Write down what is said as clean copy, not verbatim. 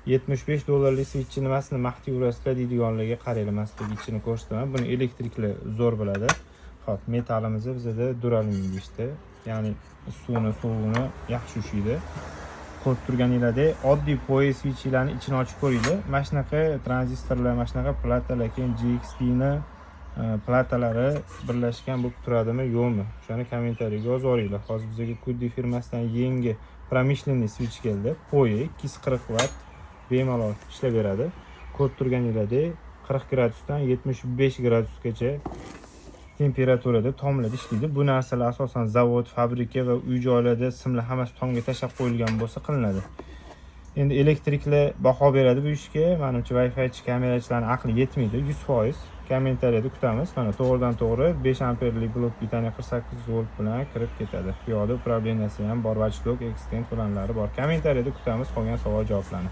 $75 switch nimasini maxfiy urasizlar deydiganlarga qaranglar, men sizlarga ichini ko'rsataman. Buni elektrikli zo'r bo'ladi. Xo'p, metalimiz bizda duralniy ishda, ya'ni suvini yaxshi ushlaydi. Ko'rib turganinglardek, oddiy PoE switchlarning ichini ochib ko'ringlar. Mana shunaqa tranzistorlar, mana shunaqa platalar, keyin GXT ni platalari birlashgan bo'lib turadimi, yo'qmi? Shuni kommentariyga yozib yuboringlar. Hozir bizga Kuddi firmasidan yangi промышленный switch keldi. PoE 240 watt bemalol ishlab beradi. Ko'rib turganinglardek, 40 gradusdan 75 gradusgacha temperaturada tomlada ishlaydi. Bu narsalar asosan zavod, fabrika va uy-joylarda simlar hammasi tomga tashlab qo'yilgan bo'lsa qilinadi. Endi elektriklar baho beradi bu ishga. Menimcha Wi-Fi kamerachilarning aqli yetmaydi 100%. Kommentariyada kutamiz. Mana to'g'ridan to'g'ri 5 amperlik blok bitani 48 volt bilan kirib ketadi. Bu yoqda upravleniyasi ham bor, watchdog, extend planlari bor. Kommentariyada kutamiz qolgan savol-javoblarni.